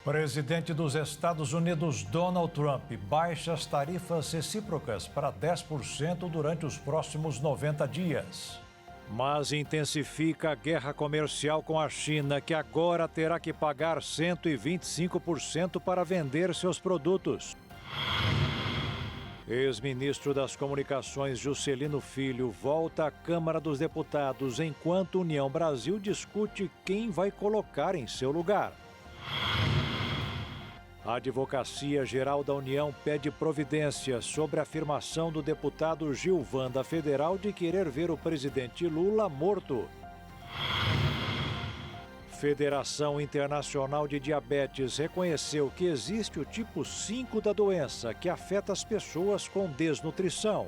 Presidente dos Estados Unidos, Donald Trump, baixa as tarifas recíprocas para 10% durante os próximos 90 dias. Mas intensifica a guerra comercial com a China, que agora terá que pagar 125% para vender seus produtos. Ex-ministro das Comunicações Juscelino Filho volta à Câmara dos Deputados enquanto União Brasil discute quem vai colocar em seu lugar. A Advocacia Geral da União pede providências sobre a afirmação do deputado Gilvan da Federal de querer ver o presidente Lula morto. Federação Internacional de Diabetes reconheceu que existe o tipo 5 da doença, que afeta as pessoas com desnutrição.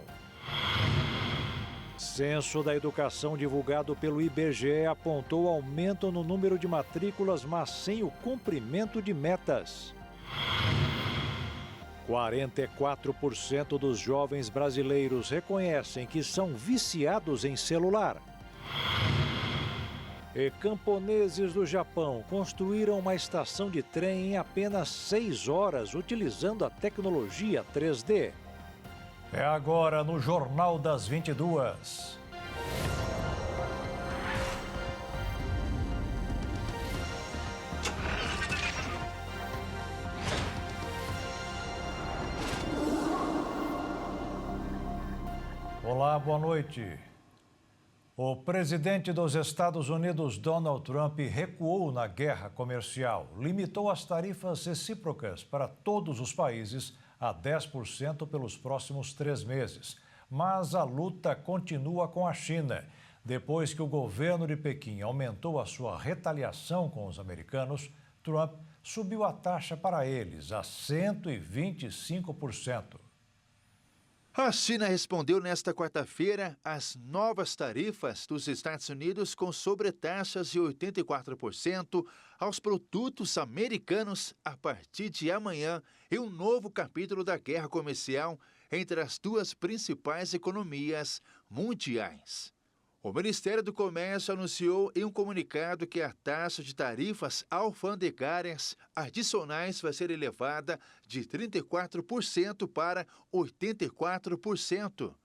Censo da Educação divulgado pelo IBGE apontou aumento no número de matrículas, mas sem o cumprimento de metas. 44% dos jovens brasileiros reconhecem que são viciados em celular. E camponeses do Japão construíram uma estação de trem em apenas 6 horas, utilizando a tecnologia 3D. É agora no Jornal das 22. Olá, boa noite. O presidente dos Estados Unidos, Donald Trump, recuou na guerra comercial, limitou as tarifas recíprocas para todos os países a 10% pelos próximos 3 meses. Mas a luta continua com a China. Depois que o governo de Pequim aumentou a sua retaliação com os americanos, Trump subiu a taxa para eles a 125%. A China respondeu nesta quarta-feira às novas tarifas dos Estados Unidos com sobretaxas de 84% aos produtos americanos a partir de amanhã, em um novo capítulo da guerra comercial entre as duas principais economias mundiais. O Ministério do Comércio anunciou em um comunicado que a taxa de tarifas alfandegárias adicionais vai ser elevada de 34% para 84%.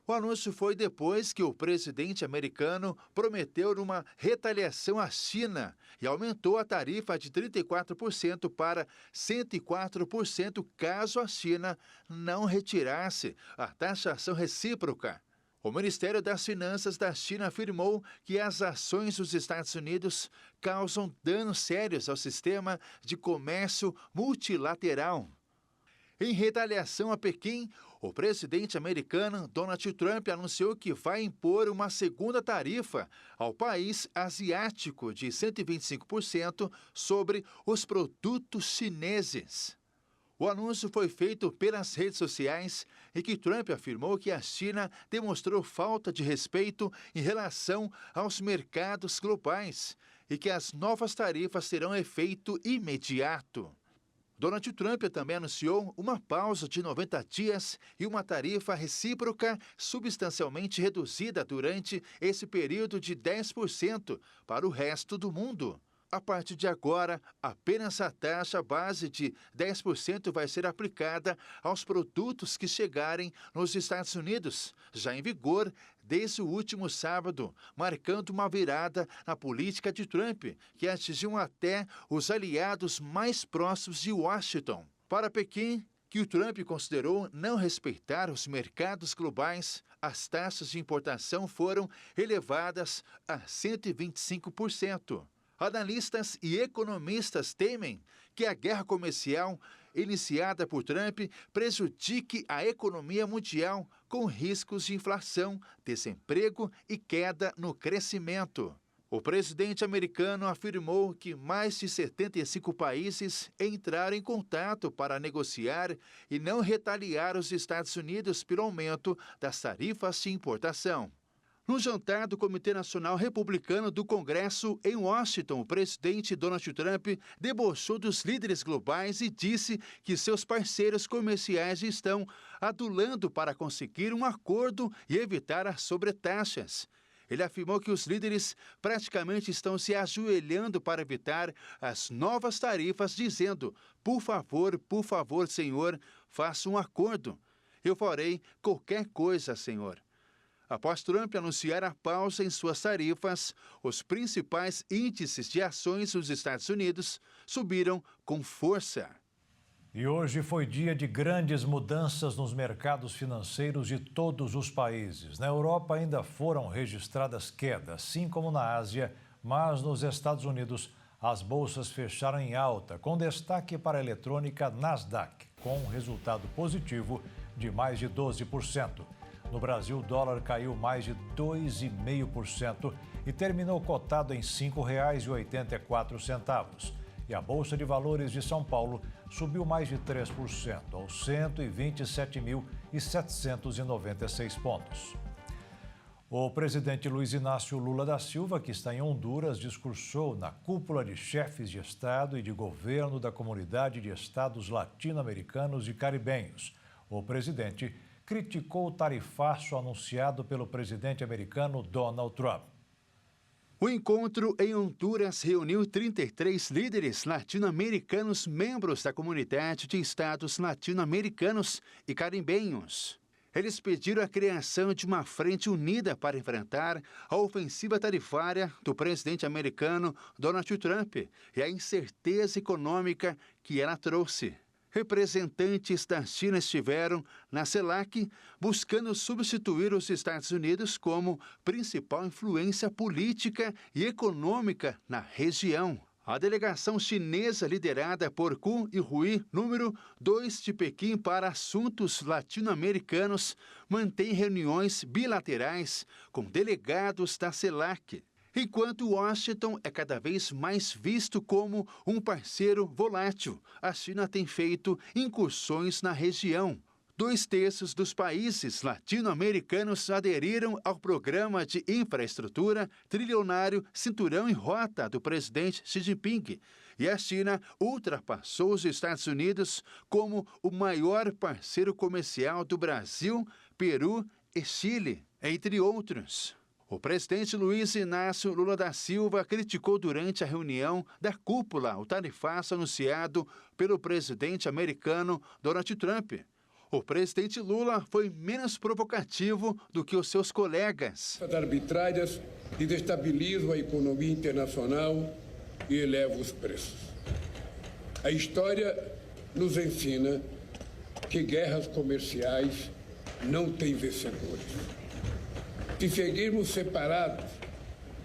O anúncio foi depois que o presidente americano prometeu uma retaliação à China e aumentou a tarifa de 34% para 104% caso a China não retirasse a taxação recíproca. O Ministério das Finanças da China afirmou que as ações dos Estados Unidos causam danos sérios ao sistema de comércio multilateral. Em retaliação a Pequim, o presidente americano Donald Trump anunciou que vai impor uma segunda tarifa ao país asiático de 125% sobre os produtos chineses. O anúncio foi feito pelas redes sociais e que Trump afirmou que a China demonstrou falta de respeito em relação aos mercados globais e que as novas tarifas terão efeito imediato. Donald Trump também anunciou uma pausa de 90 dias e uma tarifa recíproca substancialmente reduzida durante esse período de 10% para o resto do mundo. A partir de agora, apenas a taxa base de 10% vai ser aplicada aos produtos que chegarem nos Estados Unidos, já em vigor desde o último sábado, marcando uma virada na política de Trump, que atingiu até os aliados mais próximos de Washington. Para Pequim, que o Trump considerou não respeitar os mercados globais, as taxas de importação foram elevadas a 125%. Analistas e economistas temem que a guerra comercial iniciada por Trump prejudique a economia mundial com riscos de inflação, desemprego e queda no crescimento. O presidente americano afirmou que mais de 75 países entraram em contato para negociar e não retaliar os Estados Unidos pelo aumento das tarifas de importação. No jantar do Comitê Nacional Republicano do Congresso, em Washington, o presidente Donald Trump debochou dos líderes globais e disse que seus parceiros comerciais estão adulando para conseguir um acordo e evitar as sobretaxas. Ele afirmou que os líderes praticamente estão se ajoelhando para evitar as novas tarifas, dizendo: por favor, Senhor, faça um acordo. Eu farei qualquer coisa, Senhor. Após Trump anunciar a pausa em suas tarifas, os principais índices de ações nos Estados Unidos subiram com força. E hoje foi dia de grandes mudanças nos mercados financeiros de todos os países. Na Europa ainda foram registradas quedas, assim como na Ásia, mas nos Estados Unidos as bolsas fecharam em alta, com destaque para a eletrônica Nasdaq, com resultado positivo de mais de 12%. No Brasil, o dólar caiu mais de 2,5% e terminou cotado em R$ 5,84. E a Bolsa de Valores de São Paulo subiu mais de 3%, aos 127.796 pontos. O presidente Luiz Inácio Lula da Silva, que está em Honduras, discursou na cúpula de chefes de Estado e de governo da Comunidade de Estados Latino-Americanos e Caribenhos. O presidente criticou o tarifaço anunciado pelo presidente americano Donald Trump. O encontro em Honduras reuniu 33 líderes latino-americanos, membros da Comunidade de Estados Latino-Americanos e Caribenhos. Eles pediram a criação de uma frente unida para enfrentar a ofensiva tarifária do presidente americano Donald Trump e a incerteza econômica que ela trouxe. Representantes da China estiveram na CELAC buscando substituir os Estados Unidos como principal influência política e econômica na região. A delegação chinesa, liderada por Qu Irui, número 2 de Pequim para assuntos latino-americanos, mantém reuniões bilaterais com delegados da CELAC. Enquanto Washington é cada vez mais visto como um parceiro volátil, a China tem feito incursões na região. 2/3 dos países latino-americanos aderiram ao programa de infraestrutura trilionário Cinturão e Rota do presidente Xi Jinping. E a China ultrapassou os Estados Unidos como o maior parceiro comercial do Brasil, Peru e Chile, entre outros. O presidente Luiz Inácio Lula da Silva criticou durante a reunião da cúpula o tarifaço anunciado pelo presidente americano Donald Trump. O presidente Lula foi menos provocativo do que os seus colegas. As arbitrárias desestabilizam a economia internacional e elevam os preços. A história nos ensina que guerras comerciais não têm vencedores. Se seguirmos separados,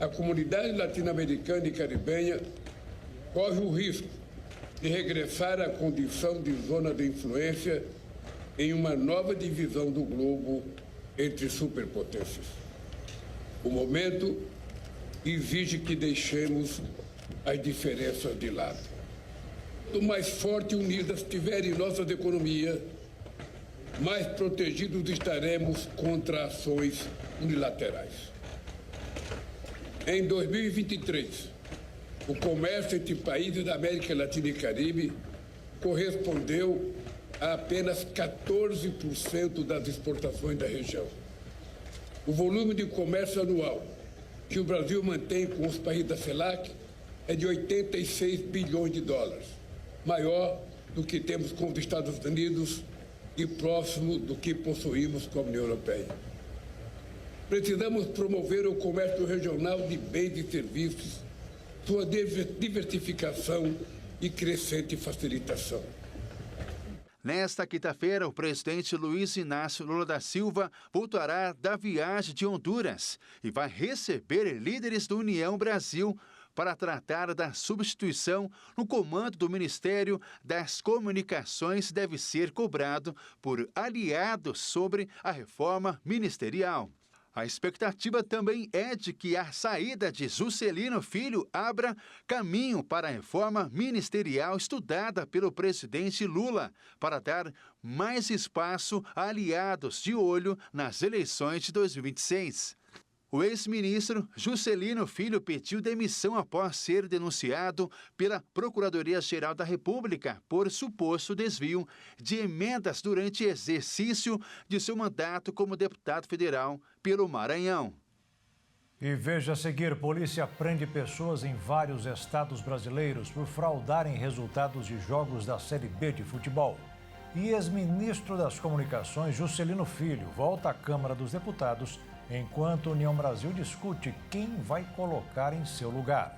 a comunidade latino-americana e caribenha corre o risco de regressar à condição de zona de influência em uma nova divisão do globo entre superpotências. O momento exige que deixemos as diferenças de lado. Quanto mais forte e unidas estiverem nossas economias, mais protegidos estaremos contra ações unilaterais. Em 2023, o comércio entre países da América Latina e Caribe correspondeu a apenas 14% das exportações da região. O volume de comércio anual que o Brasil mantém com os países da CELAC é de 86 bilhões de dólares, maior do que temos com os Estados Unidos e próximo do que possuímos com a União Europeia. Precisamos promover o comércio regional de bens e serviços, sua diversificação e crescente facilitação. Nesta quinta-feira, o presidente Luiz Inácio Lula da Silva voltará da viagem de Honduras e vai receber líderes da União Brasil para tratar da substituição no comando do Ministério das Comunicações, deve ser cobrado por aliados sobre a reforma ministerial. A expectativa também é de que a saída de Juscelino Filho abra caminho para a reforma ministerial estudada pelo presidente Lula, para dar mais espaço a aliados de olho nas eleições de 2026. O ex-ministro Juscelino Filho pediu demissão após ser denunciado pela Procuradoria-Geral da República por suposto desvio de emendas durante exercício de seu mandato como deputado federal pelo Maranhão. E veja a seguir, polícia prende pessoas em vários estados brasileiros por fraudarem resultados de jogos da Série B de futebol. E ex-ministro das Comunicações, Juscelino Filho, volta à Câmara dos Deputados, enquanto União Brasil discute quem vai colocar em seu lugar.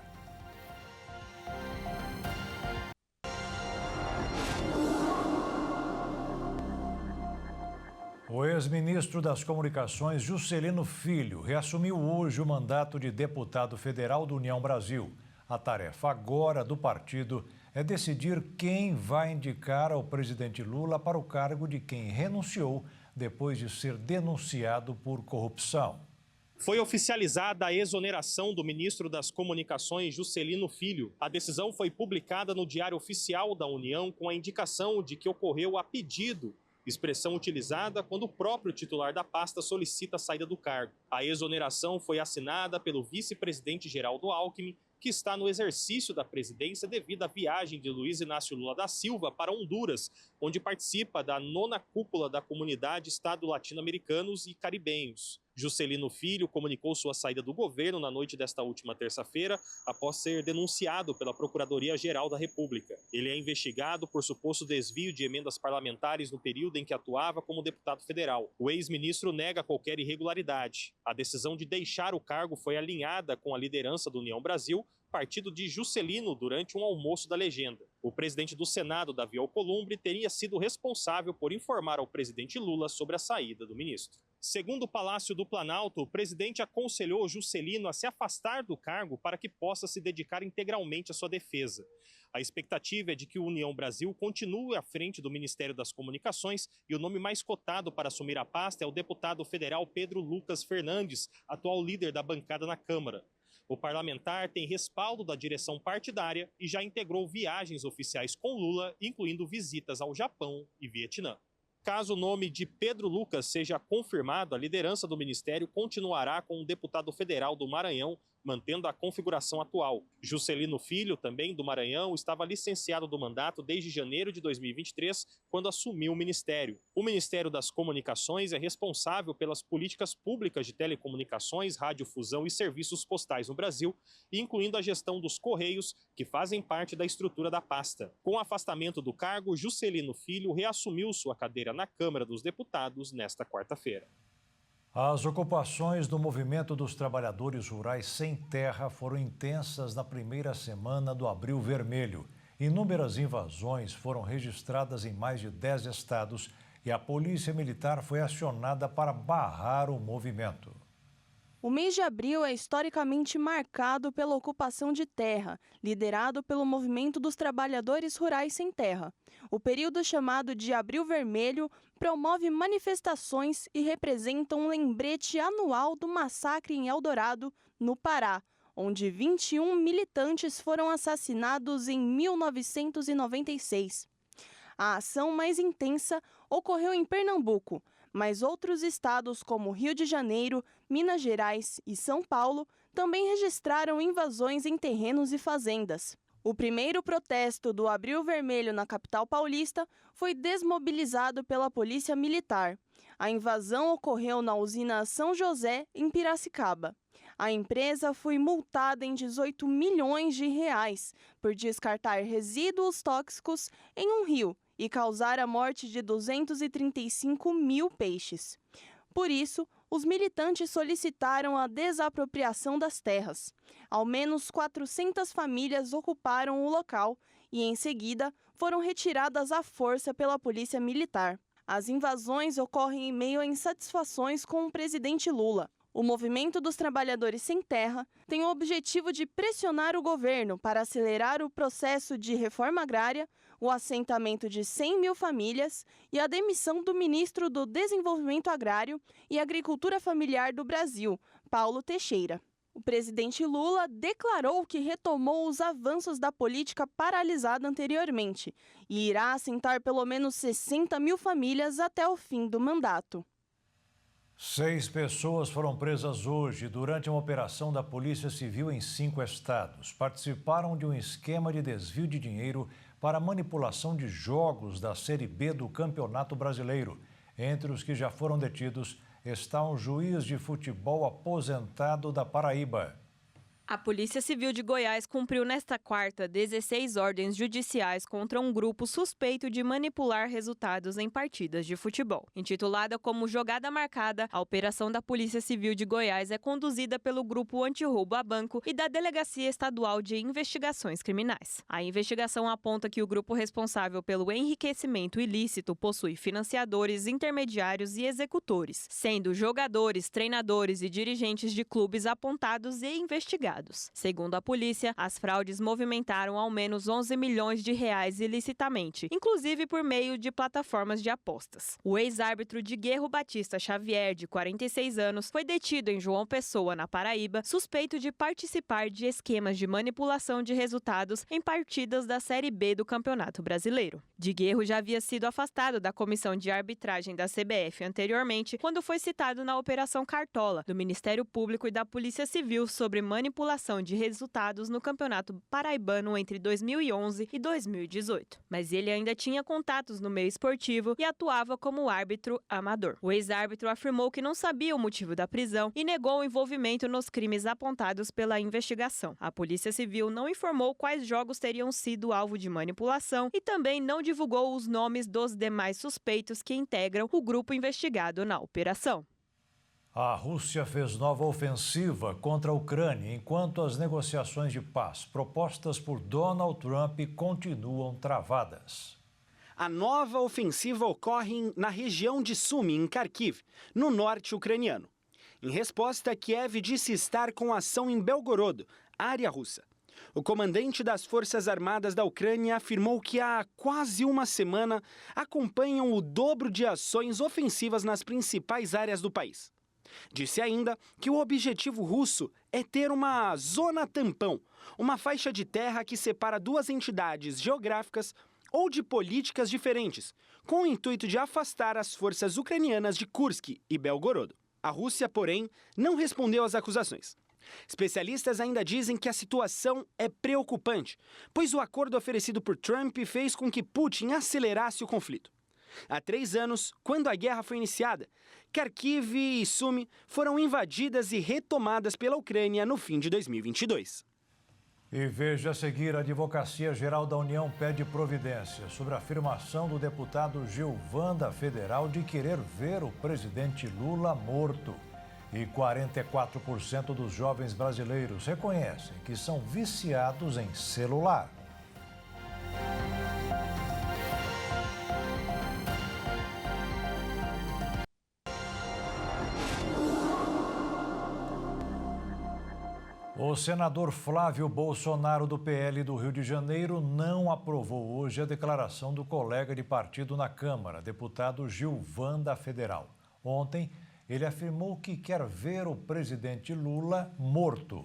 O ex-ministro das Comunicações, Juscelino Filho, reassumiu hoje o mandato de deputado federal do União Brasil. A tarefa agora do partido é decidir quem vai indicar ao presidente Lula para o cargo de quem renunciou depois de ser denunciado por corrupção. Foi oficializada a exoneração do ministro das Comunicações, Juscelino Filho. A decisão foi publicada no Diário Oficial da União com a indicação de que ocorreu a pedido, expressão utilizada quando o próprio titular da pasta solicita a saída do cargo. A exoneração foi assinada pelo vice-presidente Geraldo Alckmin, que está no exercício da presidência devido à viagem de Luiz Inácio Lula da Silva para Honduras, onde participa da 9ª cúpula da Comunidade Estado Latino-Americanos e Caribenhos. Juscelino Filho comunicou sua saída do governo na noite desta última terça-feira, após ser denunciado pela Procuradoria-Geral da República. Ele é investigado por suposto desvio de emendas parlamentares no período em que atuava como deputado federal. O ex-ministro nega qualquer irregularidade. A decisão de deixar o cargo foi alinhada com a liderança do União Brasil, partido de Juscelino, durante um almoço da legenda. O presidente do Senado, Davi Alcolumbre, teria sido responsável por informar ao presidente Lula sobre a saída do ministro. Segundo o Palácio do Planalto, o presidente aconselhou Juscelino a se afastar do cargo para que possa se dedicar integralmente à sua defesa. A expectativa é de que o União Brasil continue à frente do Ministério das Comunicações e o nome mais cotado para assumir a pasta é o deputado federal Pedro Lucas Fernandes, atual líder da bancada na Câmara. O parlamentar tem respaldo da direção partidária e já integrou viagens oficiais com Lula, incluindo visitas ao Japão e Vietnã. Caso o nome de Pedro Lucas seja confirmado, a liderança do ministério continuará com o deputado federal do Maranhão, mantendo a configuração atual. Juscelino Filho, também do Maranhão, estava licenciado do mandato desde janeiro de 2023, quando assumiu o ministério. O Ministério das Comunicações é responsável pelas políticas públicas de telecomunicações, radiodifusão e serviços postais no Brasil, incluindo a gestão dos Correios, que fazem parte da estrutura da pasta. Com o afastamento do cargo, Juscelino Filho reassumiu sua cadeira na Câmara dos Deputados nesta quarta-feira. As ocupações do Movimento dos Trabalhadores Rurais Sem Terra foram intensas na primeira semana do Abril Vermelho. Inúmeras invasões foram registradas em mais de 10 estados e a Polícia Militar foi acionada para barrar o movimento. O mês de abril é historicamente marcado pela ocupação de terra, liderado pelo Movimento dos Trabalhadores Rurais Sem Terra. O período chamado de Abril Vermelho promove manifestações e representa um lembrete anual do massacre em Eldorado, no Pará, onde 21 militantes foram assassinados em 1996. A ação mais intensa ocorreu em Pernambuco, mas outros estados como Rio de Janeiro, Minas Gerais e São Paulo também registraram invasões em terrenos e fazendas. O primeiro protesto do Abril Vermelho na capital paulista foi desmobilizado pela Polícia Militar. A invasão ocorreu na usina São José, em Piracicaba. A empresa foi multada em 18 milhões de reais por descartar resíduos tóxicos em um rio e causar a morte de 235 mil peixes. Por isso, os militantes solicitaram a desapropriação das terras. Ao menos 400 famílias ocuparam o local e, em seguida, foram retiradas à força pela Polícia Militar. As invasões ocorrem em meio a insatisfações com o presidente Lula. O Movimento dos Trabalhadores Sem Terra tem o objetivo de pressionar o governo para acelerar o processo de reforma agrária, o assentamento de 100 mil famílias e a demissão do ministro do Desenvolvimento Agrário e Agricultura Familiar do Brasil, Paulo Teixeira. O presidente Lula declarou que retomou os avanços da política paralisada anteriormente e irá assentar pelo menos 60 mil famílias até o fim do mandato. 6 pessoas foram presas hoje durante uma operação da Polícia Civil em 5 estados. Participaram de um esquema de desvio de dinheiro para manipulação de jogos da Série B do Campeonato Brasileiro. Entre os que já foram detidos está um juiz de futebol aposentado da Paraíba. A Polícia Civil de Goiás cumpriu nesta quarta 16 ordens judiciais contra um grupo suspeito de manipular resultados em partidas de futebol. Intitulada como Jogada Marcada, a operação da Polícia Civil de Goiás é conduzida pelo Grupo Antirroubo a Banco e da Delegacia Estadual de Investigações Criminais. A investigação aponta que o grupo responsável pelo enriquecimento ilícito possui financiadores, intermediários e executores, sendo jogadores, treinadores e dirigentes de clubes apontados e investigados. Segundo a polícia, as fraudes movimentaram ao menos 11 milhões de reais ilicitamente, inclusive por meio de plataformas de apostas. O ex-árbitro Diguerro Batista Xavier, de 46 anos, foi detido em João Pessoa, na Paraíba, suspeito de participar de esquemas de manipulação de resultados em partidas da Série B do Campeonato Brasileiro. Diguerro já havia sido afastado da comissão de arbitragem da CBF anteriormente, quando foi citado na Operação Cartola, do Ministério Público e da Polícia Civil sobre manipulação de resultados no Campeonato Paraibano entre 2011 e 2018. Mas ele ainda tinha contatos no meio esportivo e atuava como árbitro amador. O ex-árbitro afirmou que não sabia o motivo da prisão e negou o envolvimento nos crimes apontados pela investigação. A Polícia Civil não informou quais jogos teriam sido alvo de manipulação e também não divulgou os nomes dos demais suspeitos que integram o grupo investigado na operação. A Rússia fez nova ofensiva contra a Ucrânia, enquanto as negociações de paz propostas por Donald Trump continuam travadas. A nova ofensiva ocorre na região de Sumy, em Kharkiv, no norte ucraniano. Em resposta, Kiev disse estar com ação em Belgorod, área russa. O comandante das Forças Armadas da Ucrânia afirmou que há quase uma semana acompanham o dobro de ações ofensivas nas principais áreas do país. Disse ainda que o objetivo russo é ter uma zona tampão, uma faixa de terra que separa duas entidades geográficas ou de políticas diferentes, com o intuito de afastar as forças ucranianas de Kursk e Belgorod. A Rússia, porém, não respondeu às acusações. Especialistas ainda dizem que a situação é preocupante, pois o acordo oferecido por Trump fez com que Putin acelerasse o conflito. Há 3 anos, quando a guerra foi iniciada, Kharkiv e Sumy foram invadidas e retomadas pela Ucrânia no fim de 2022. E veja a seguir, a Advocacia Geral da União pede providência sobre a afirmação do deputado Gilvan da Federal de querer ver o presidente Lula morto. E 44% dos jovens brasileiros reconhecem que são viciados em celular. O senador Flávio Bolsonaro, do PL do Rio de Janeiro, não aprovou hoje a declaração do colega de partido na Câmara, deputado Gilvan da Federal. Ontem, ele afirmou que quer ver o presidente Lula morto.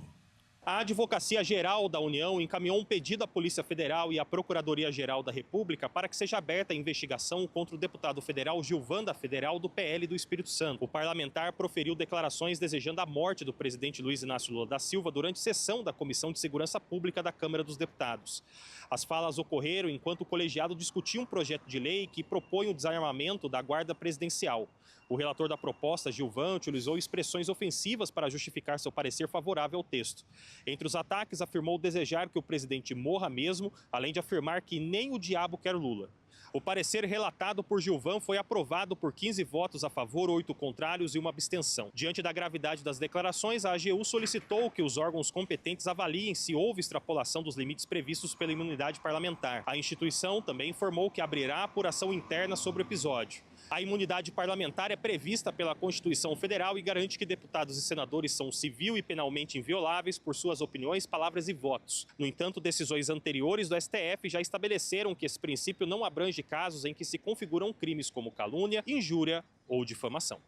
A Advocacia Geral da União encaminhou um pedido à Polícia Federal e à Procuradoria-Geral da República para que seja aberta a investigação contra o deputado federal Gilvan da Federal, do PL do Espírito Santo. O parlamentar proferiu declarações desejando a morte do presidente Luiz Inácio Lula da Silva durante sessão da Comissão de Segurança Pública da Câmara dos Deputados. As falas ocorreram enquanto o colegiado discutia um projeto de lei que propõe o desarmamento da Guarda Presidencial. O relator da proposta, Gilvan, utilizou expressões ofensivas para justificar seu parecer favorável ao texto. Entre os ataques, afirmou desejar que o presidente morra mesmo, além de afirmar que nem o diabo quer Lula. O parecer relatado por Gilvan foi aprovado por 15 votos a favor, 8 contrários e uma abstenção. Diante da gravidade das declarações, a AGU solicitou que os órgãos competentes avaliem se houve extrapolação dos limites previstos pela imunidade parlamentar. A instituição também informou que abrirá apuração interna sobre o episódio. A imunidade parlamentar é prevista pela Constituição Federal e garante que deputados e senadores são civil e penalmente invioláveis por suas opiniões, palavras e votos. No entanto, decisões anteriores do STF já estabeleceram que esse princípio não abrange casos em que se configuram crimes como calúnia, injúria ou difamação.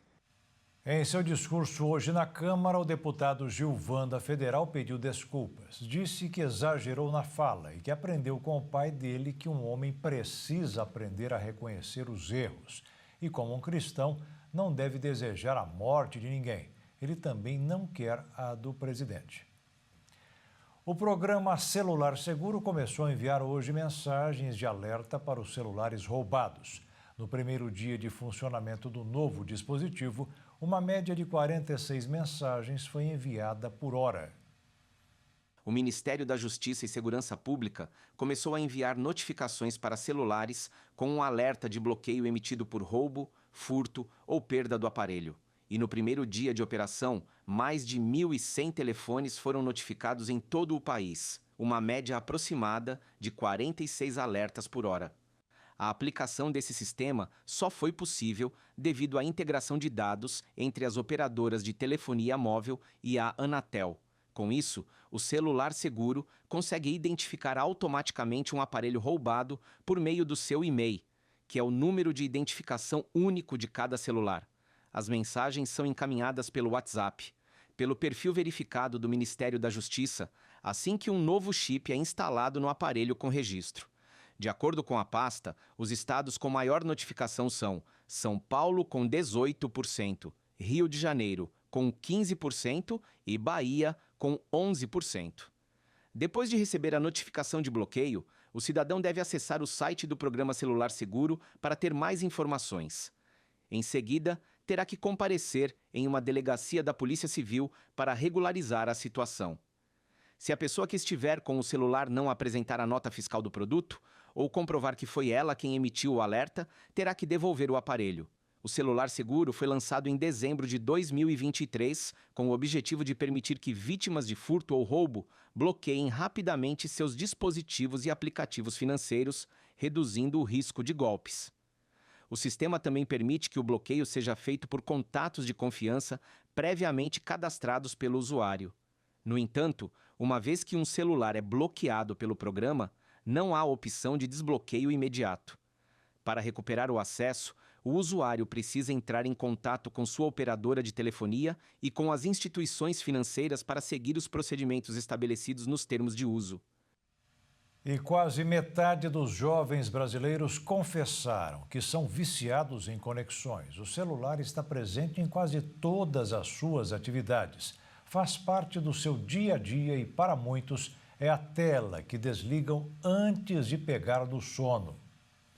Em seu discurso hoje na Câmara, o deputado Gilvan da Federal pediu desculpas. Disse que exagerou na fala e que aprendeu com o pai dele que um homem precisa aprender a reconhecer os erros. E como um cristão, não deve desejar a morte de ninguém. Ele também não quer a do presidente. O programa Celular Seguro começou a enviar hoje mensagens de alerta para os celulares roubados. No primeiro dia de funcionamento do novo dispositivo, Uma média de 46 mensagens foi enviada por hora. O Ministério da Justiça e Segurança Pública começou a enviar notificações para celulares com um alerta de bloqueio emitido por roubo, furto ou perda do aparelho. E no primeiro dia de operação, mais de 1.100 telefones foram notificados em todo o país, uma média aproximada de 46 alertas por hora. A aplicação desse sistema só foi possível devido à integração de dados entre as operadoras de telefonia móvel e a Anatel. Com isso, o celular seguro consegue identificar automaticamente um aparelho roubado por meio do seu e-mail, que é o número de identificação único de cada celular. As mensagens são encaminhadas pelo WhatsApp, pelo perfil verificado do Ministério da Justiça, assim que um novo chip é instalado no aparelho com registro. De acordo com a pasta, os estados com maior notificação são São Paulo com 18%, Rio de Janeiro com 15% e Bahia com 11%. Depois de receber a notificação de bloqueio, o cidadão deve acessar o site do Programa Celular Seguro para ter mais informações. Em seguida, terá que comparecer em uma delegacia da Polícia Civil para regularizar a situação. Se a pessoa que estiver com o celular não apresentar a nota fiscal do produto, ou comprovar que foi ela quem emitiu o alerta, terá que devolver o aparelho. O celular seguro foi lançado em dezembro de 2023, com o objetivo de permitir que vítimas de furto ou roubo bloqueiem rapidamente seus dispositivos e aplicativos financeiros, reduzindo o risco de golpes. O sistema também permite que o bloqueio seja feito por contatos de confiança previamente cadastrados pelo usuário. No entanto, uma vez que um celular é bloqueado pelo programa, não há opção de desbloqueio imediato. Para recuperar o acesso, o usuário precisa entrar em contato com sua operadora de telefonia e com as instituições financeiras para seguir os procedimentos estabelecidos nos termos de uso. E quase metade dos jovens brasileiros confessaram que são viciados em conexões. O celular está presente em quase todas as suas atividades. Faz parte do seu dia a dia e, para muitos, é a tela que desligam antes de pegar no sono.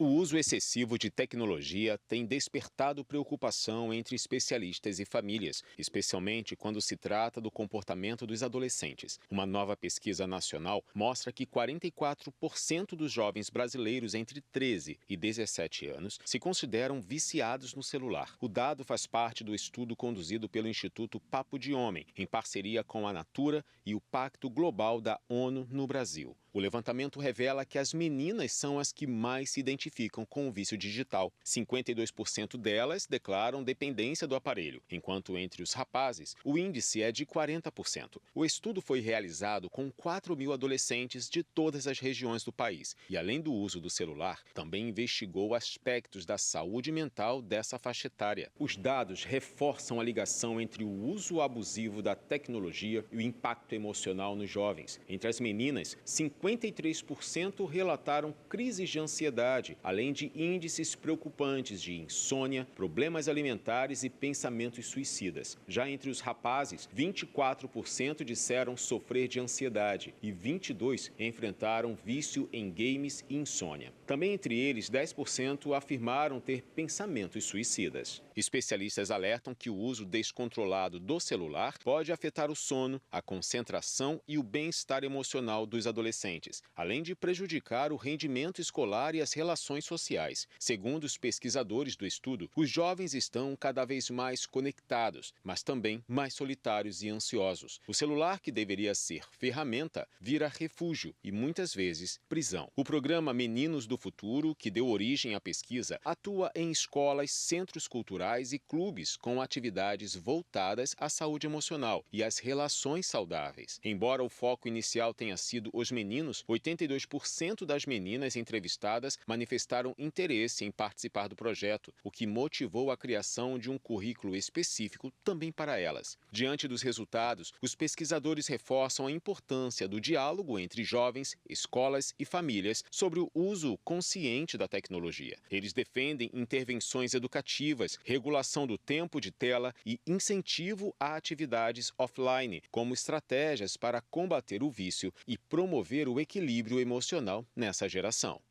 O uso excessivo de tecnologia tem despertado preocupação entre especialistas e famílias, especialmente quando se trata do comportamento dos adolescentes. Uma nova pesquisa nacional mostra que 44% dos jovens brasileiros entre 13 e 17 anos se consideram viciados no celular. O dado faz parte do estudo conduzido pelo Instituto Papo de Homem, em parceria com a Natura e o Pacto Global da ONU no Brasil. O levantamento revela que as meninas são as que mais se identificam com o vício digital. 52% delas declaram dependência do aparelho, enquanto entre os rapazes o índice é de 40%. O estudo foi realizado com 4.000 adolescentes de todas as regiões do país e, além do uso do celular, também investigou aspectos da saúde mental dessa faixa etária. Os dados reforçam a ligação entre o uso abusivo da tecnologia e o impacto emocional nos jovens. Entre as meninas, 53% relataram crises de ansiedade, além de índices preocupantes de insônia, problemas alimentares e pensamentos suicidas. Já entre os rapazes, 24% disseram sofrer de ansiedade e 22% enfrentaram vício em games e insônia. Também entre eles, 10% afirmaram ter pensamentos suicidas. Especialistas alertam que o uso descontrolado do celular pode afetar o sono, a concentração e o bem-estar emocional dos adolescentes, além de prejudicar o rendimento escolar e as relações sociais. Segundo os pesquisadores do estudo, os jovens estão cada vez mais conectados, mas também mais solitários e ansiosos. O celular, que deveria ser ferramenta, vira refúgio e, muitas vezes, prisão. O programa Meninos do Futuro, que deu origem à pesquisa, atua em escolas, centros culturais e clubes com atividades voltadas à saúde emocional e às relações saudáveis. Embora o foco inicial tenha sido os meninos, 82% das meninas entrevistadas manifestaram interesse em participar do projeto, o que motivou a criação de um currículo específico também para elas. Diante dos resultados, os pesquisadores reforçam a importância do diálogo entre jovens, escolas e famílias sobre o uso consciente da tecnologia. Eles defendem intervenções educativas, regulação do tempo de tela e incentivo a atividades offline, como estratégias para combater o vício e promover o equilíbrio emocional nessa geração.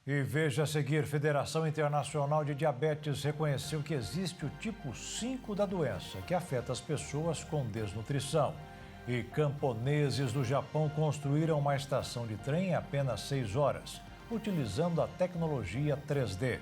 E veja a seguir, Federação Internacional de Diabetes reconheceu que existe o tipo 5 da doença, que afeta as pessoas com desnutrição. E camponeses do Japão construíram uma estação de trem em apenas 6 horas, utilizando a tecnologia 3D.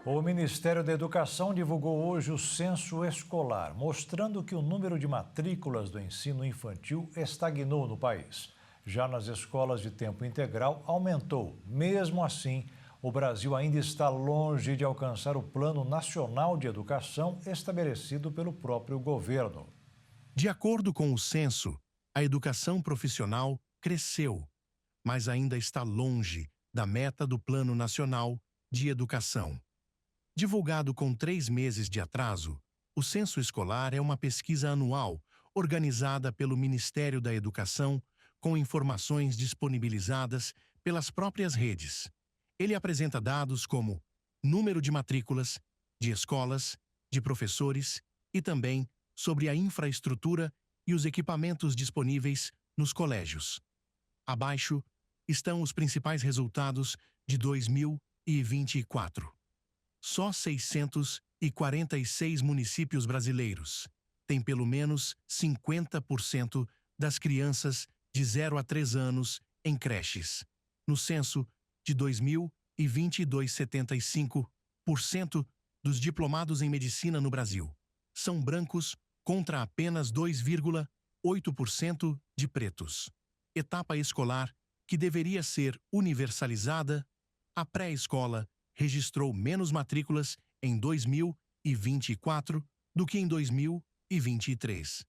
O Ministério da Educação divulgou hoje o censo escolar, mostrando que o número de matrículas do ensino infantil estagnou no país. Já nas escolas de tempo integral, aumentou. Mesmo assim, o Brasil ainda está longe de alcançar o Plano Nacional de Educação estabelecido pelo próprio governo. De acordo com o censo, a educação profissional cresceu, mas ainda está longe da meta do Plano Nacional de Educação. Divulgado com 3 meses de atraso, o Censo Escolar é uma pesquisa anual organizada pelo Ministério da Educação com informações disponibilizadas pelas próprias redes. Ele apresenta dados como número de matrículas, de escolas, de professores e também sobre a infraestrutura e os equipamentos disponíveis nos colégios. Abaixo estão os principais resultados de 2024. Só 646 municípios brasileiros têm pelo menos 50% das crianças de 0 a 3 anos em creches. No censo de 2022, 75% dos diplomados em medicina no Brasil são brancos contra apenas 2,8% de pretos. Etapa escolar que deveria ser universalizada, a pré-escola registrou menos matrículas em 2024 do que em 2023.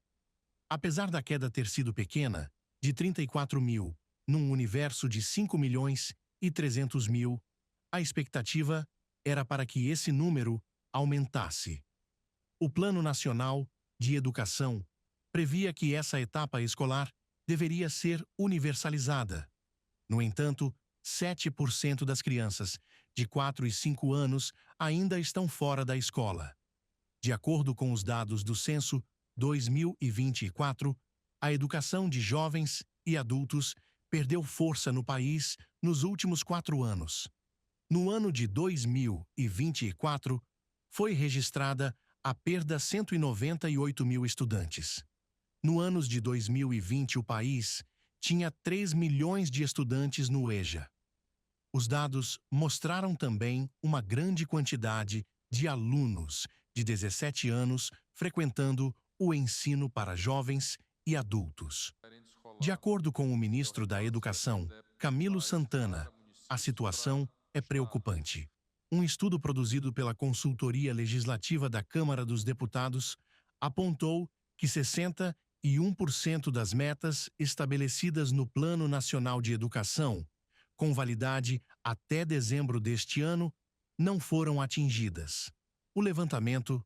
Apesar da queda ter sido pequena, de 34 mil, num universo de 5.300.000, a expectativa era para que esse número aumentasse. O Plano Nacional de Educação previa que essa etapa escolar deveria ser universalizada. No entanto, 7% das crianças de 4 e 5 anos ainda estão fora da escola. De acordo com os dados do Censo 2024, a educação de jovens e adultos perdeu força no país nos últimos 4 anos. No ano de 2024, foi registrada a perda de 198 mil estudantes. No ano de 2020, o país tinha 3 milhões de estudantes no EJA. Os dados mostraram também uma grande quantidade de alunos de 17 anos frequentando o ensino para jovens e adultos. De acordo com o ministro da Educação, Camilo Santana, a situação é preocupante. Um estudo produzido pela Consultoria Legislativa da Câmara dos Deputados apontou que 61% das metas estabelecidas no Plano Nacional de Educação, com validade até dezembro deste ano, não foram atingidas. O levantamento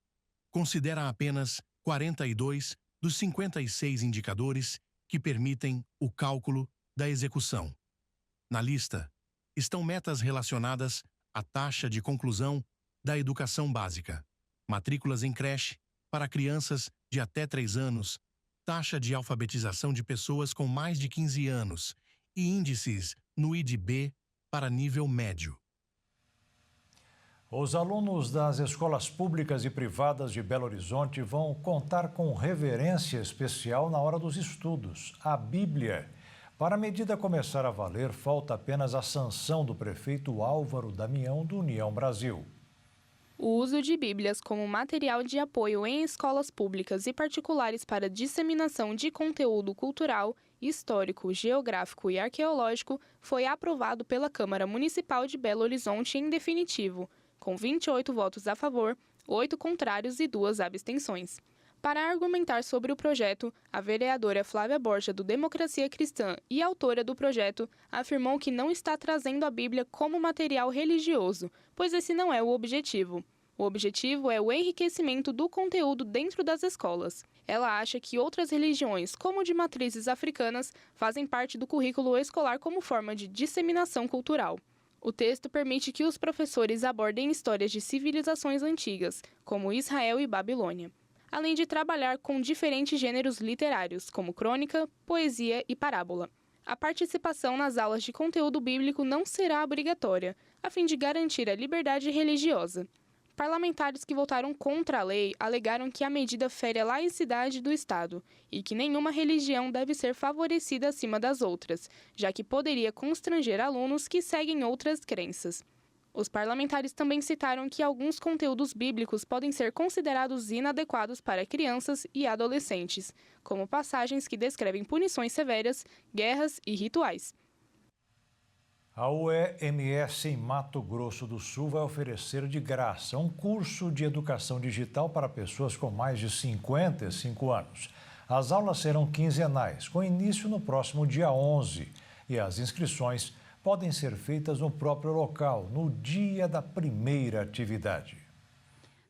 considera apenas 42 dos 56 indicadores que permitem o cálculo da execução. Na lista estão metas relacionadas à taxa de conclusão da educação básica, matrículas em creche para crianças de até 3 anos, taxa de alfabetização de pessoas com mais de 15 anos e índices no IDB para nível médio. Os alunos das escolas públicas e privadas de Belo Horizonte vão contar com reverência especial na hora dos estudos, a Bíblia. Para a medida começar a valer, falta apenas a sanção do prefeito Álvaro Damião, do União Brasil. O uso de Bíblias como material de apoio em escolas públicas e particulares para disseminação de conteúdo cultural, histórico, geográfico e arqueológico foi aprovado pela Câmara Municipal de Belo Horizonte em definitivo, com 28 votos a favor, 8 contrários e 2 abstenções. Para argumentar sobre o projeto, a vereadora Flávia Borja, do Democracia Cristã e autora do projeto, afirmou que não está trazendo a Bíblia como material religioso, pois esse não é o objetivo. O objetivo é o enriquecimento do conteúdo dentro das escolas. Ela acha que outras religiões, como de matrizes africanas, fazem parte do currículo escolar como forma de disseminação cultural. O texto permite que os professores abordem histórias de civilizações antigas, como Israel e Babilônia. além de trabalhar com diferentes gêneros literários, como crônica, poesia e parábola. A participação nas aulas de conteúdo bíblico não será obrigatória, a fim de garantir a liberdade religiosa. Parlamentares que votaram contra a lei alegaram que a medida fere a laicidade do Estado e que nenhuma religião deve ser favorecida acima das outras, já que poderia constranger alunos que seguem outras crenças. Os parlamentares também citaram que alguns conteúdos bíblicos podem ser considerados inadequados para crianças e adolescentes, como passagens que descrevem punições severas, guerras e rituais. A UEMS em Mato Grosso do Sul vai oferecer de graça um curso de educação digital para pessoas com mais de 55 anos. As aulas serão quinzenais, com início no próximo dia 11, e as inscrições podem ser feitas no próprio local, no dia da primeira atividade.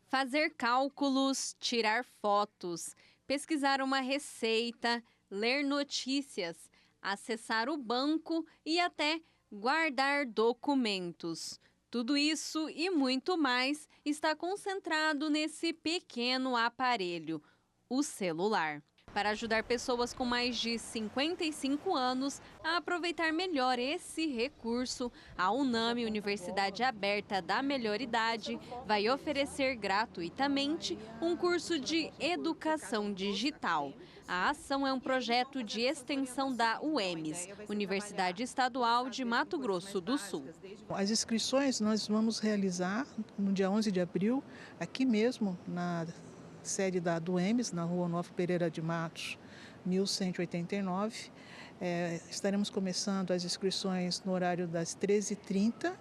Fazer cálculos, tirar fotos, pesquisar uma receita, ler notícias, acessar o banco e até guardar documentos. Tudo isso e muito mais está concentrado nesse pequeno aparelho, o celular. Para ajudar pessoas com mais de 55 anos a aproveitar melhor esse recurso, a UNAME, Universidade Aberta da Melhor Idade, vai oferecer gratuitamente um curso de educação digital. A ação é um projeto de extensão da UEMS, Universidade Estadual de Mato Grosso do Sul. As inscrições nós vamos realizar no dia 11 de abril, aqui mesmo na sede da UEMS, na Rua Onofre Pereira de Matos, 1189. Estaremos começando as inscrições no horário das 13h30,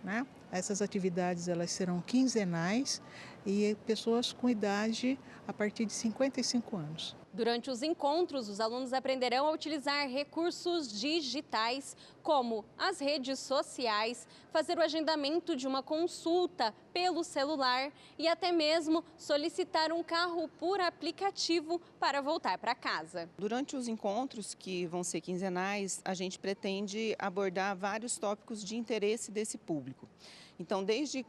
né? Essas atividades elas serão quinzenais e pessoas com idade a partir de 55 anos. Durante os encontros, os alunos aprenderão a utilizar recursos digitais, como as redes sociais, fazer o agendamento de uma consulta pelo celular e até mesmo solicitar um carro por aplicativo para voltar para casa. Durante os encontros, que vão ser quinzenais, a gente pretende abordar vários tópicos de interesse desse público. Então, desde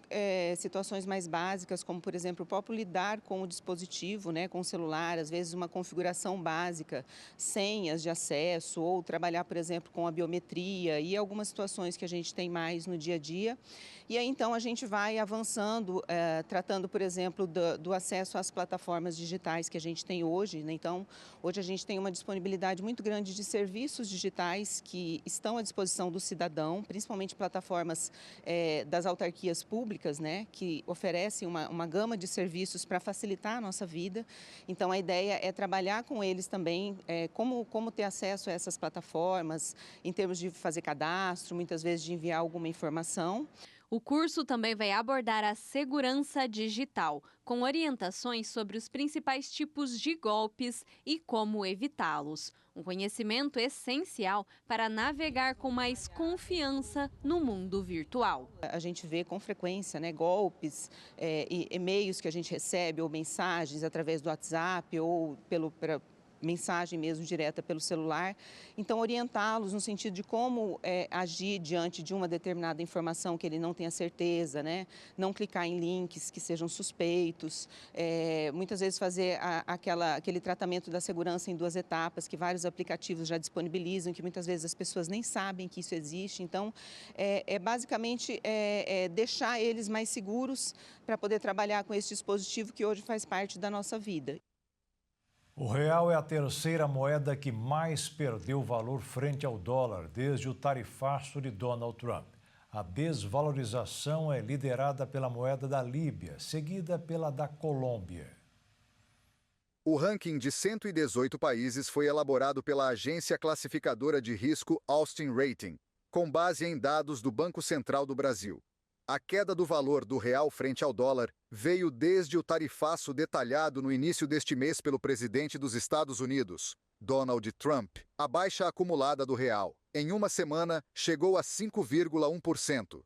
situações mais básicas, como, por exemplo, o próprio lidar com o dispositivo, né, com o celular, às vezes uma configuração básica, senhas de acesso, ou trabalhar, por exemplo, com a biometria e algumas situações que a gente tem mais no dia a dia. E aí, então, a gente vai avançando, tratando, por exemplo, do acesso às plataformas digitais que a gente tem hoje, né? Então, hoje a gente tem uma disponibilidade muito grande de serviços digitais que estão à disposição do cidadão, principalmente plataformas das autarquias públicas, né, que oferecem uma gama de serviços para facilitar a nossa vida. Então, a ideia é trabalhar com eles também, como ter acesso a essas plataformas, em termos de fazer cadastro, muitas vezes de enviar alguma informação. O curso também vai abordar a segurança digital, com orientações sobre os principais tipos de golpes e como evitá-los. Um conhecimento essencial para navegar com mais confiança no mundo virtual. A gente vê com frequência, né, golpes, e-mails que a gente recebe ou mensagens através do WhatsApp ou pela mensagem mesmo direta pelo celular. Então, orientá-los no sentido de como agir diante de uma determinada informação que ele não tenha certeza, né? Não clicar em links que sejam suspeitos, muitas vezes fazer aquele tratamento da segurança em 2 etapas, que vários aplicativos já disponibilizam, que muitas vezes as pessoas nem sabem que isso existe. Então, basicamente deixar eles mais seguros para poder trabalhar com esse dispositivo que hoje faz parte da nossa vida. O real é a terceira moeda que mais perdeu valor frente ao dólar desde o tarifaço de Donald Trump. A desvalorização é liderada pela moeda da Líbia, seguida pela da Colômbia. O ranking de 118 países foi elaborado pela agência classificadora de risco Austin Rating, com base em dados do Banco Central do Brasil. A queda do valor do real frente ao dólar veio desde o tarifaço detalhado no início deste mês pelo presidente dos Estados Unidos, Donald Trump. A baixa acumulada do real, em uma semana, chegou a 5,1%.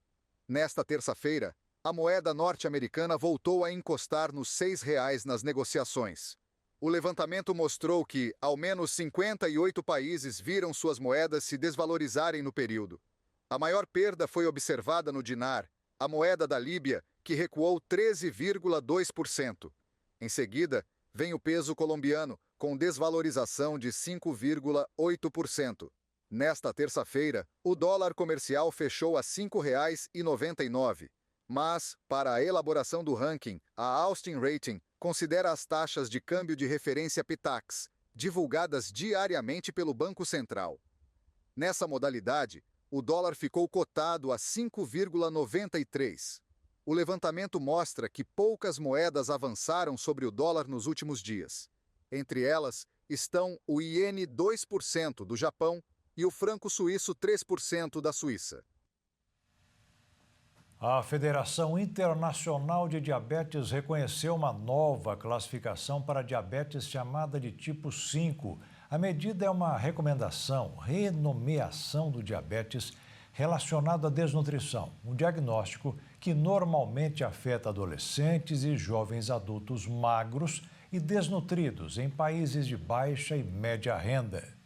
Nesta terça-feira, a moeda norte-americana voltou a encostar nos R$6 nas negociações. O levantamento mostrou que, ao menos 58 países viram suas moedas se desvalorizarem no período. A maior perda foi observada no dinar, a moeda da Líbia, que recuou 13,2%. Em seguida, Vem o peso colombiano, com desvalorização de 5,8%. Nesta terça-feira, o dólar comercial fechou a R$ 5,99. Mas, para a elaboração do ranking, a Austin Rating considera as taxas de câmbio de referência Pitax, divulgadas diariamente pelo Banco Central. Nessa modalidade, o dólar ficou cotado a 5,93. O levantamento mostra que poucas moedas avançaram sobre o dólar nos últimos dias. Entre elas estão o iene 2% do Japão e o franco suíço 3% da Suíça. A Federação Internacional de Diabetes reconheceu uma nova classificação para diabetes chamada de tipo 5. A medida é uma recomendação, renomeação do diabetes relacionado à desnutrição, um diagnóstico que normalmente afeta adolescentes e jovens adultos magros e desnutridos em países de baixa e média renda.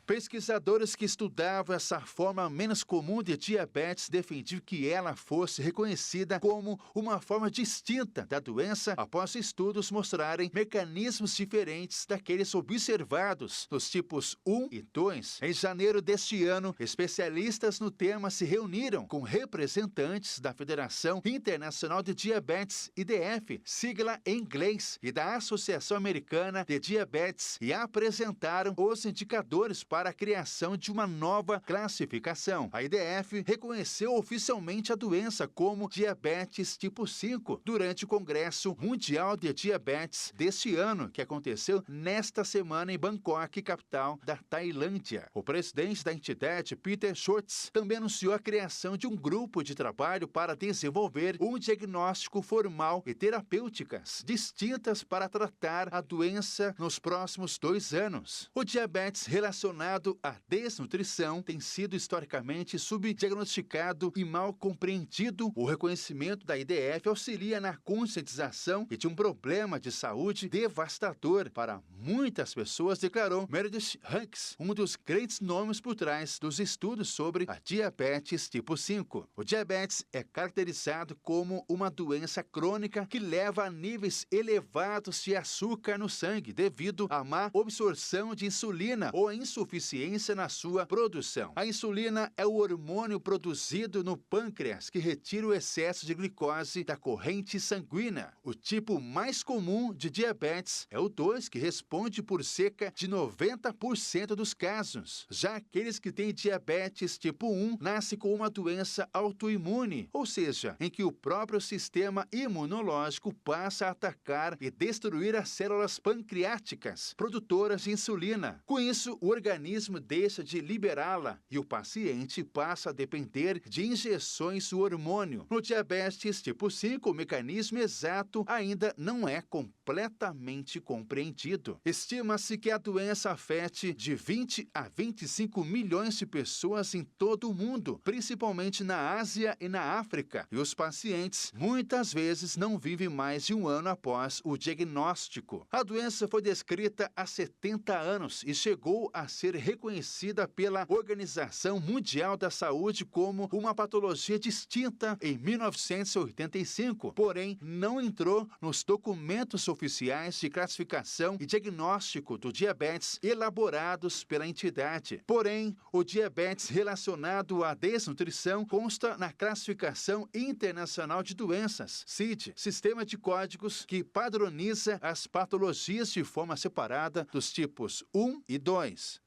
Pesquisadores que estudavam essa forma menos comum de diabetes defendiam que ela fosse reconhecida como uma forma distinta da doença após estudos mostrarem mecanismos diferentes daqueles observados nos tipos 1 e 2. Em janeiro deste ano, especialistas no tema se reuniram com representantes da Federação Internacional de Diabetes, IDF, sigla em inglês, e da Associação Americana de Diabetes e apresentaram os indicadores para a criação de uma nova classificação. A IDF reconheceu oficialmente a doença como diabetes tipo 5 durante o Congresso Mundial de Diabetes deste ano, que aconteceu nesta semana em Bangkok, capital da Tailândia. O presidente da entidade, Peter Schultz, também anunciou a criação de um grupo de trabalho para desenvolver um diagnóstico formal e terapêuticas distintas para tratar a doença nos próximos 2 anos. O diabetes relacionado à desnutrição tem sido historicamente subdiagnosticado e mal compreendido. O reconhecimento da IDF auxilia na conscientização e de um problema de saúde devastador para muitas pessoas, declarou Meredith Hanks, um dos grandes nomes por trás dos estudos sobre a diabetes tipo 5. O diabetes é caracterizado como uma doença crônica que leva a níveis elevados de açúcar no sangue devido à má absorção de insulina ou a insuficiência na sua produção. A insulina é o hormônio produzido no pâncreas que retira o excesso de glicose da corrente sanguínea. O tipo mais comum de diabetes é o 2, que responde por cerca de 90% dos casos. Já aqueles que têm diabetes tipo 1 nascem com uma doença autoimune, ou seja, em que o próprio sistema imunológico passa a atacar e destruir as células pancreáticas, produtoras de insulina. Com isso, o organismo deixa de liberá-la e o paciente passa a depender de injeções do hormônio. No diabetes tipo 5, o mecanismo exato ainda não é completamente compreendido. Estima-se que a doença afete de 20 a 25 milhões de pessoas em todo o mundo, principalmente na Ásia e na África, e os pacientes muitas vezes não vivem mais de 1 ano após o diagnóstico. A doença foi descrita há 70 anos e chegou a ser reconhecida pela Organização Mundial da Saúde como uma patologia distinta em 1985, porém não entrou nos documentos oficiais de classificação e diagnóstico do diabetes elaborados pela entidade. Porém, o diabetes relacionado à desnutrição consta na Classificação Internacional de Doenças, CID, sistema de códigos que padroniza as patologias de forma separada dos tipos 1 e 2.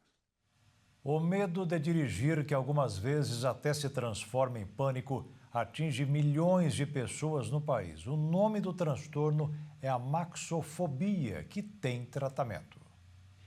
O medo de dirigir, que algumas vezes até se transforma em pânico, atinge milhões de pessoas no país. O nome do transtorno é a amaxofobia, que tem tratamento.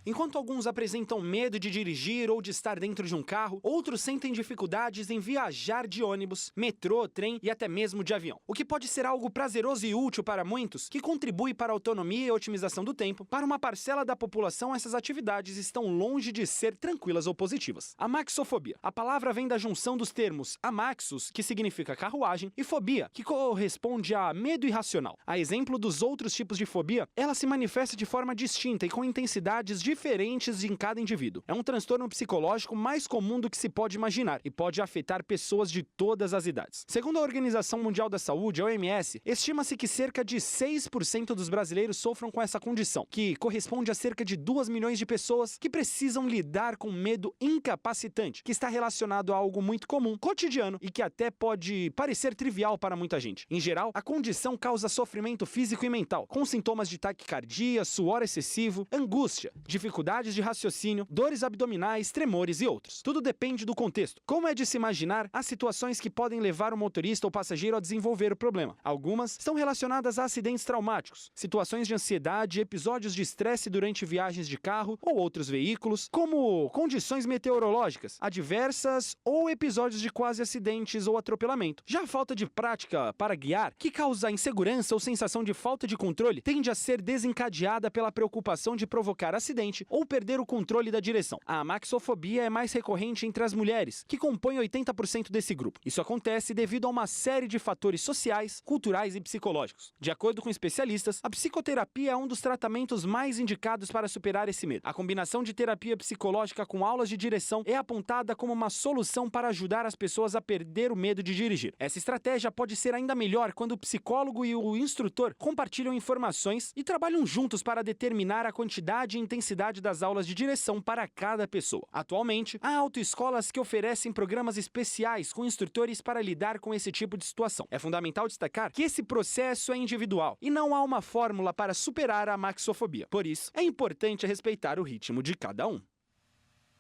Enquanto alguns apresentam medo de dirigir ou de estar dentro de um carro, outros sentem dificuldades em viajar de ônibus, metrô, trem e até mesmo de avião. O que pode ser algo prazeroso e útil para muitos, que contribui para a autonomia e otimização do tempo, para uma parcela da população essas atividades estão longe de ser tranquilas ou positivas. Amaxofobia. A palavra vem da junção dos termos amaxos, que significa carruagem, e fobia, que corresponde a medo irracional. A exemplo dos outros tipos de fobia, ela se manifesta de forma distinta e com intensidades diferentes em cada indivíduo. É um transtorno psicológico mais comum do que se pode imaginar e pode afetar pessoas de todas as idades. Segundo a Organização Mundial da Saúde, a OMS, estima-se que cerca de 6% dos brasileiros sofram com essa condição, que corresponde a cerca de 2 milhões de pessoas que precisam lidar com medo incapacitante, que está relacionado a algo muito comum, cotidiano e que até pode parecer trivial para muita gente. Em geral, a condição causa sofrimento físico e mental, com sintomas de taquicardia, suor excessivo, angústia, dificuldades de raciocínio, dores abdominais, tremores e outros. Tudo depende do contexto. Como é de se imaginar, há situações que podem levar o motorista ou passageiro a desenvolver o problema. Algumas estão relacionadas a acidentes traumáticos, situações de ansiedade, episódios de estresse durante viagens de carro ou outros veículos, como condições meteorológicas adversas ou episódios de quase acidentes ou atropelamento. Já a falta de prática para guiar, que causa insegurança ou sensação de falta de controle, tende a ser desencadeada pela preocupação de provocar acidente ou perder o controle da direção. A amaxofobia é mais recorrente entre as mulheres, que compõem 80% desse grupo. Isso acontece devido a uma série de fatores sociais, culturais e psicológicos. De acordo com especialistas, a psicoterapia é um dos tratamentos mais indicados para superar esse medo. A combinação de terapia psicológica com aulas de direção é apontada como uma solução para ajudar as pessoas a perder o medo de dirigir. Essa estratégia pode ser ainda melhor quando o psicólogo e o instrutor compartilham informações e trabalham juntos para determinar a quantidade e intensidade das aulas de direção para cada pessoa. Atualmente, há autoescolas que oferecem programas especiais com instrutores para lidar com esse tipo de situação. É fundamental destacar que esse processo é individual e não há uma fórmula para superar a amaxofobia. Por isso, é importante respeitar o ritmo de cada um.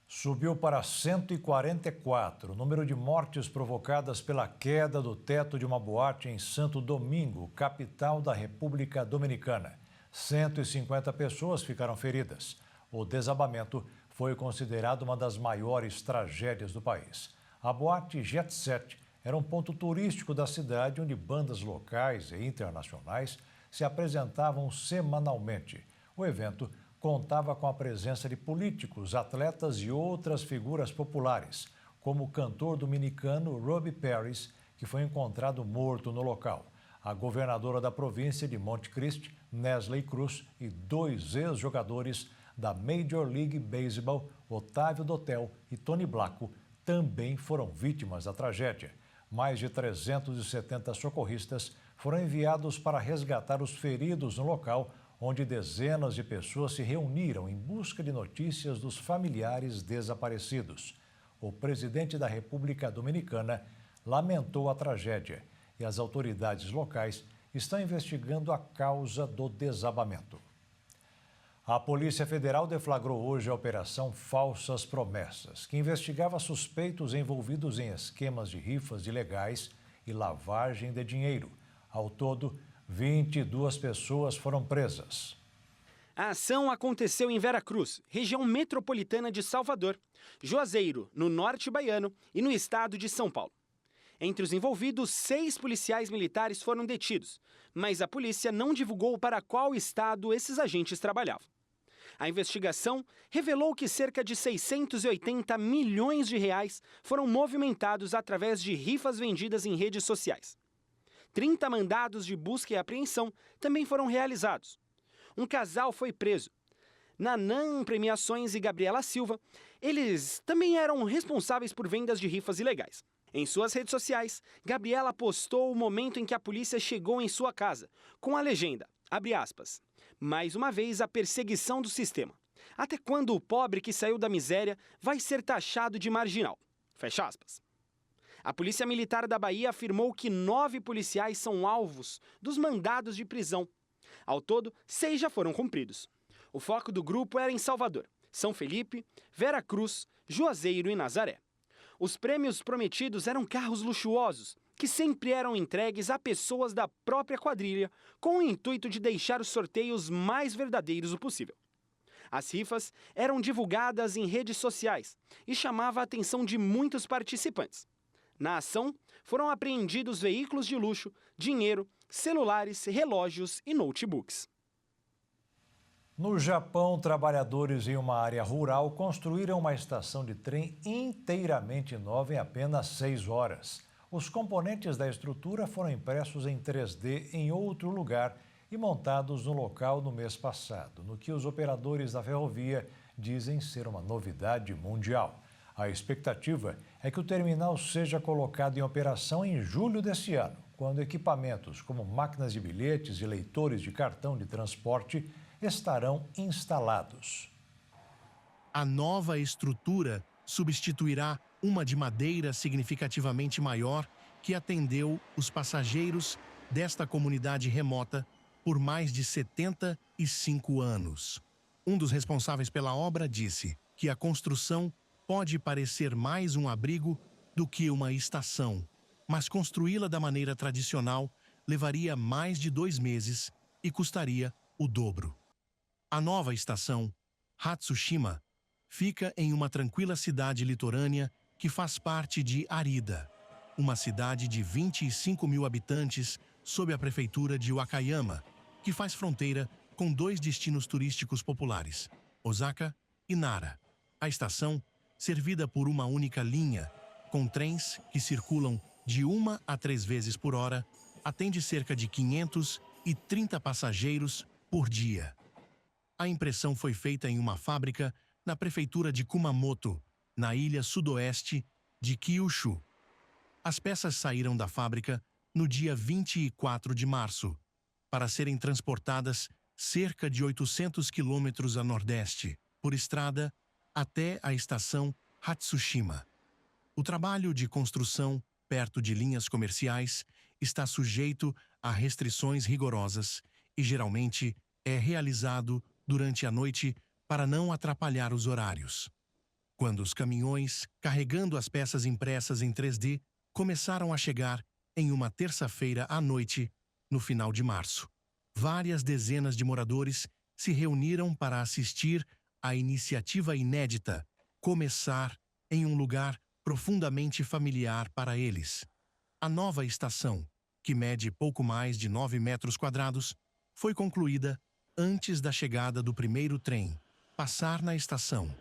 Subiu para 144 o número de mortes provocadas pela queda do teto de uma boate em Santo Domingo, capital da República Dominicana. 150 pessoas ficaram feridas. O desabamento foi considerado uma das maiores tragédias do país. A boate Jet Set era um ponto turístico da cidade onde bandas locais e internacionais se apresentavam semanalmente. O evento contava com a presença de políticos, atletas e outras figuras populares, como o cantor dominicano Robbie Paris, que foi encontrado morto no local. A governadora da província de Monte Cristi, Nesley Cruz, e 2 ex-jogadores da Major League Baseball, Otávio Dotel e Tony Blacco, também foram vítimas da tragédia. Mais de 370 socorristas foram enviados para resgatar os feridos no local, onde dezenas de pessoas se reuniram em busca de notícias dos familiares desaparecidos. O presidente da República Dominicana lamentou a tragédia e as autoridades locais estão investigando a causa do desabamento. A Polícia Federal deflagrou hoje a Operação Falsas Promessas, que investigava suspeitos envolvidos em esquemas de rifas ilegais e lavagem de dinheiro. Ao todo, 22 pessoas foram presas. A ação aconteceu em Veracruz, região metropolitana de Salvador, Juazeiro, no norte baiano e no estado de São Paulo. Entre os envolvidos, 6 policiais militares foram detidos, mas a polícia não divulgou para qual estado esses agentes trabalhavam. A investigação revelou que cerca de 680 milhões de reais foram movimentados através de rifas vendidas em redes sociais. 30 mandados de busca e apreensão também foram realizados. Um casal foi preso. Nanan Premiações e Gabriela Silva, eles também eram responsáveis por vendas de rifas ilegais. Em suas redes sociais, Gabriela postou o momento em que a polícia chegou em sua casa, com a legenda, abre aspas, mais uma vez a perseguição do sistema. Até quando o pobre que saiu da miséria vai ser taxado de marginal? Fecha aspas. A Polícia Militar da Bahia afirmou que 9 policiais são alvos dos mandados de prisão. Ao todo, 6 já foram cumpridos. O foco do grupo era em Salvador, São Felipe, Veracruz, Juazeiro e Nazaré. Os prêmios prometidos eram carros luxuosos, que sempre eram entregues a pessoas da própria quadrilha, com o intuito de deixar os sorteios mais verdadeiros o possível. As rifas eram divulgadas em redes sociais e chamava a atenção de muitos participantes. Na ação, foram apreendidos veículos de luxo, dinheiro, celulares, relógios e notebooks. No Japão, trabalhadores em uma área rural construíram uma estação de trem inteiramente nova em apenas 6 horas. Os componentes da estrutura foram impressos em 3D em outro lugar e montados no local no mês passado, no que os operadores da ferrovia dizem ser uma novidade mundial. A expectativa é que o terminal seja colocado em operação em julho deste ano, quando equipamentos como máquinas de bilhetes e leitores de cartão de transporte estarão instalados. A nova estrutura substituirá uma de madeira significativamente maior que atendeu os passageiros desta comunidade remota por mais de 75 anos. Um dos responsáveis pela obra disse que a construção pode parecer mais um abrigo do que uma estação, mas construí-la da maneira tradicional levaria mais de 2 meses e custaria o dobro. A nova estação, Hatsushima, fica em uma tranquila cidade litorânea que faz parte de Arida, uma cidade de 25 mil habitantes sob a prefeitura de Wakayama, que faz fronteira com 2 destinos turísticos populares, Osaka e Nara. A estação, servida por uma única linha, com trens que circulam de 1 a 3 vezes por hora, atende cerca de 530 passageiros por dia. A impressão foi feita em uma fábrica na prefeitura de Kumamoto, na ilha sudoeste de Kyushu. As peças saíram da fábrica no dia 24 de março, para serem transportadas cerca de 800 quilômetros a nordeste, por estrada, até a estação Hatsushima. O trabalho de construção perto de linhas comerciais está sujeito a restrições rigorosas e geralmente é realizado durante a noite para não atrapalhar os horários. Quando os caminhões, carregando as peças impressas em 3D, começaram a chegar em uma terça-feira à noite, no final de março, várias dezenas de moradores se reuniram para assistir à iniciativa inédita começar em um lugar profundamente familiar para eles. A nova estação, que mede pouco mais de 9 metros quadrados, foi concluída antes da chegada do primeiro trem passar na estação.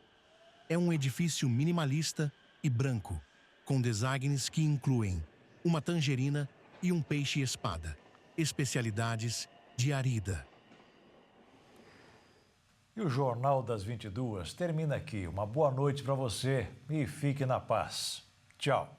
É um edifício minimalista e branco, com designs que incluem uma tangerina e um peixe-espada, especialidades de Arida. E o Jornal das 22 termina aqui. Uma boa noite para você e fique na paz. Tchau.